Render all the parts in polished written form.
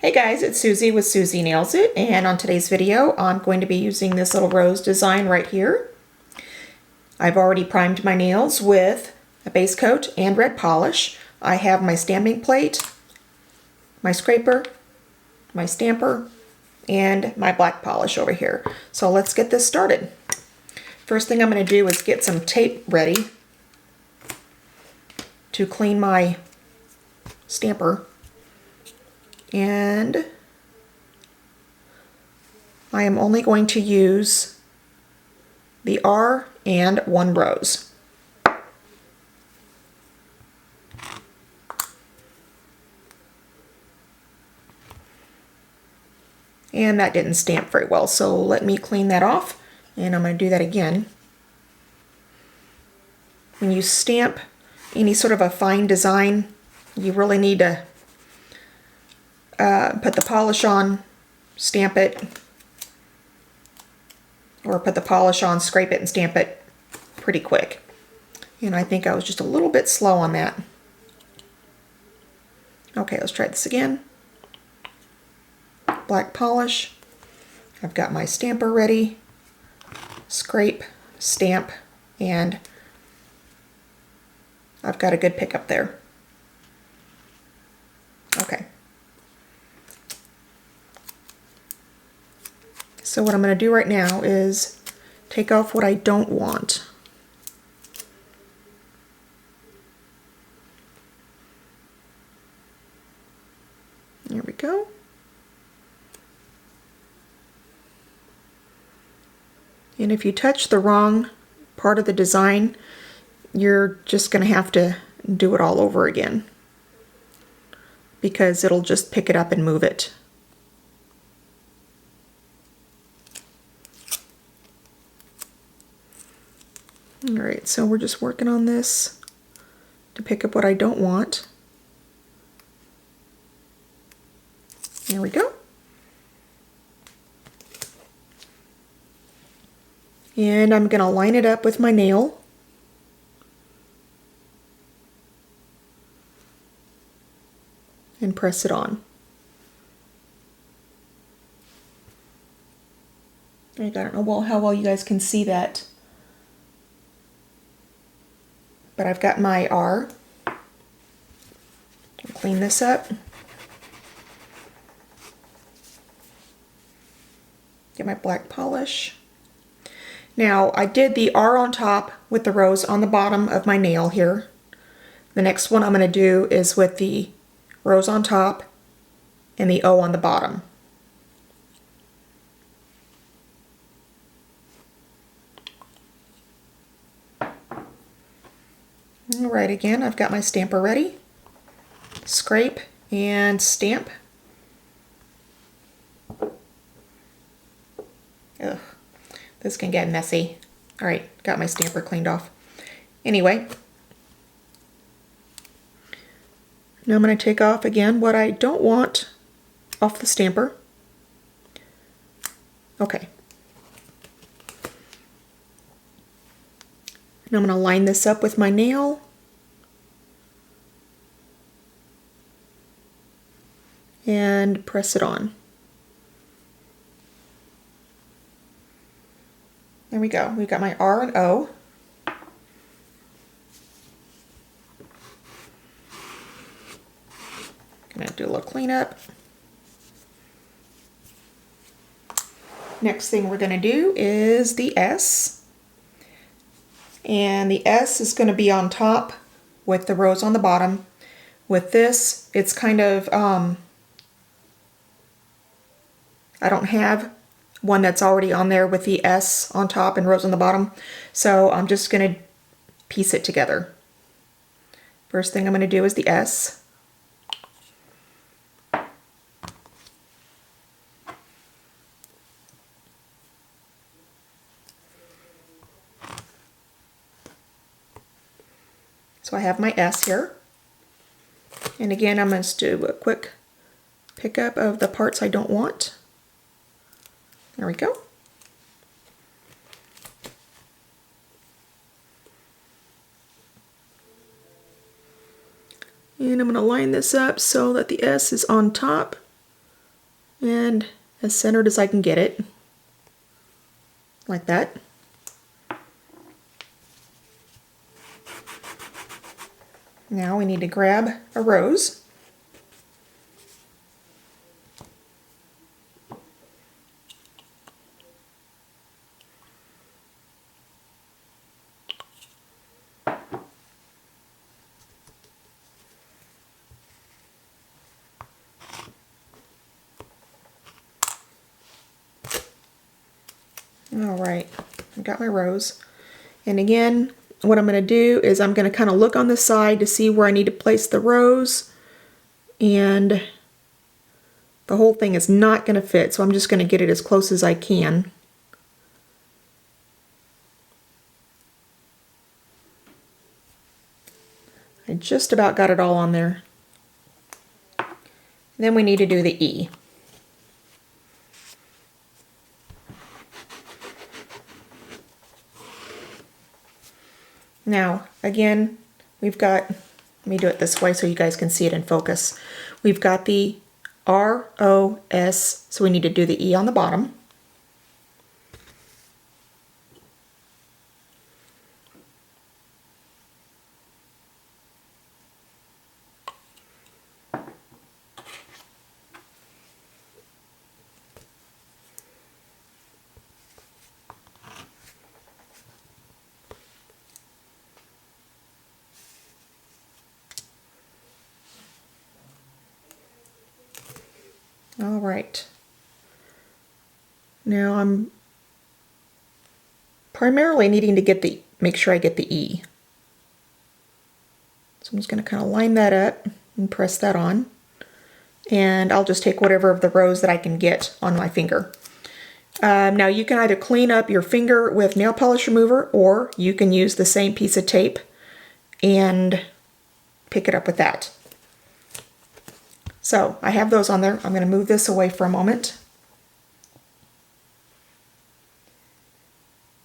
Hey guys, it's Susie with Susie Nails It, and on today's video I'm going to be using this little rose design right here. I've already primed my nails with a base coat and red polish. I have my stamping plate, my scraper, my stamper, and my black polish over here. So let's get this started. First thing I'm going to do is get some tape ready to clean my stamper. And I am only going to use the R and one rose. And that didn't stamp very well, so let me clean that off, and I'm going to do that again. When you stamp any sort of a fine design, you really need to put the polish on, stamp it, or put the polish on, scrape it, and stamp it pretty quick. And I think I was just a little bit slow on that. Okay, let's try this again. Black polish. I've got my stamper ready. Scrape, stamp, and I've got a good pickup there. Okay. So what I'm going to do right now is take off what I don't want. There we go. And if you touch the wrong part of the design, you're just going to have to do it all over again, because it'll just pick it up and move it. Alright, so we're just working on this to pick up what I don't want. There we go. And I'm going to line it up with my nail. And press it on. I don't know how well you guys can see that. But I've got my R. I'll clean this up. Get my black polish. Now I did the R on top with the rose on the bottom of my nail here. The next one I'm going to do is with the rose on top and the O on the bottom. Alright, again, I've got my stamper ready. Scrape and stamp. Ugh, this can get messy. Alright, got my stamper cleaned off. Anyway, now I'm going to take off again what I don't want off the stamper. Okay. And I'm going to line this up with my nail. And press it on. There we go. We've got my R and O. Gonna do a little cleanup. Next thing we're gonna do is the S. And the S is going to be on top with the rose on the bottom. With this, it's kind of, I don't have one that's already on there with the S on top and rose on the bottom. So I'm just going to piece it together. First thing I'm going to do is the S. So I have my S here. And again, I'm going to do a quick pickup of the parts I don't want. There we go. And I'm going to line this up so that the S is on top and as centered as I can get it, like that. Now we need to grab a rose. All right, I got my rose. And again, what I'm going to do is I'm going to kind of look on the side to see where I need to place the rose. And the whole thing is not going to fit, so I'm just going to get it as close as I can. I just about got it all on there. Then we need to do the E. Now, again, we've got, let me do it this way so you guys can see it in focus. We've got the R, O, S, so we need to do the E on the bottom. All right. Now I'm primarily needing to make sure I get the E. So I'm just going to kind of line that up and press that on. And I'll just take whatever of the rose that I can get on my finger. Now you can either clean up your finger with nail polish remover, or you can use the same piece of tape and pick it up with that. So I have those on there. I'm going to move this away for a moment.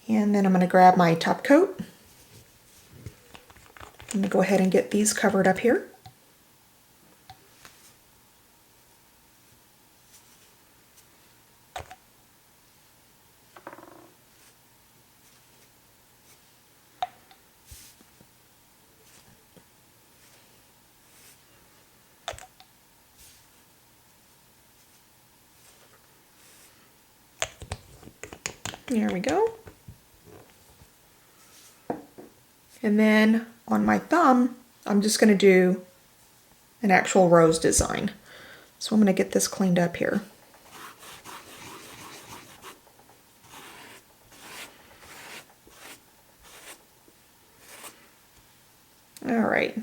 And then I'm going to grab my top coat. I'm going to go ahead and get these covered up here. There we go. And then on my thumb, I'm just going to do an actual rose design. So I'm going to get this cleaned up here. All right.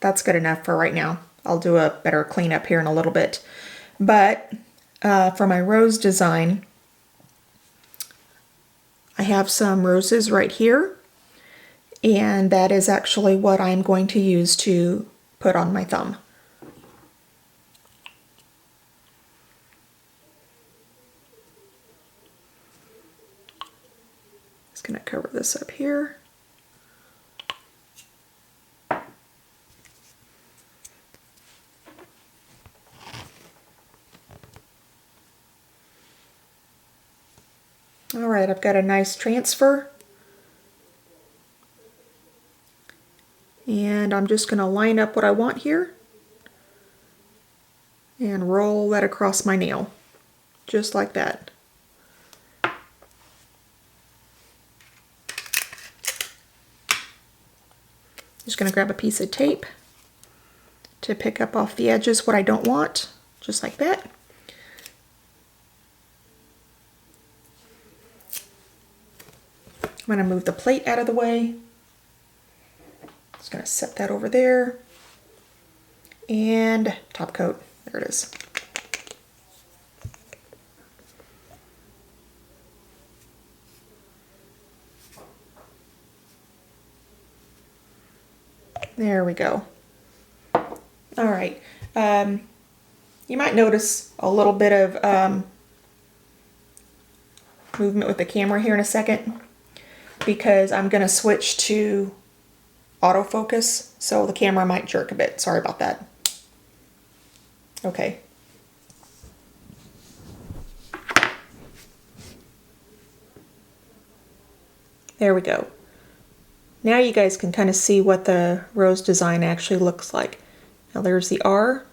That's good enough for right now. I'll do a better cleanup here in a little bit. But for my rose design, I have some roses right here, and that is actually what I'm going to use to put on my thumb. Just going to cover this up here. All right, I've got a nice transfer. And I'm just going to line up what I want here and roll that across my nail, just like that. Just going to grab a piece of tape to pick up off the edges what I don't want, just like that. I'm going to move the plate out of the way. Just going to set that over there. And top coat. There it is. There we go. All right. You might notice a little bit of movement with the camera here in a second, because I'm going to switch to autofocus, so the camera might jerk a bit. Sorry about that. Okay. There we go. Now you guys can kind of see what the rose design actually looks like. Now there's the R,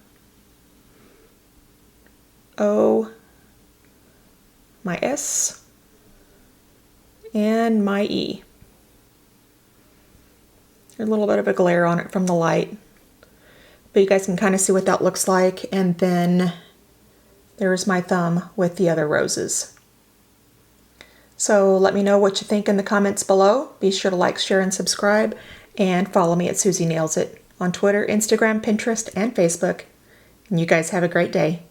O, my S, and my E. There's a little bit of a glare on it from the light, but you guys can kind of see what that looks like. And then there's my thumb with the other roses. So let me know what you think in the comments below. Be sure to like, share, and subscribe, and follow me at Susie Nails It on Twitter, Instagram, Pinterest, and Facebook. And you guys have a great day.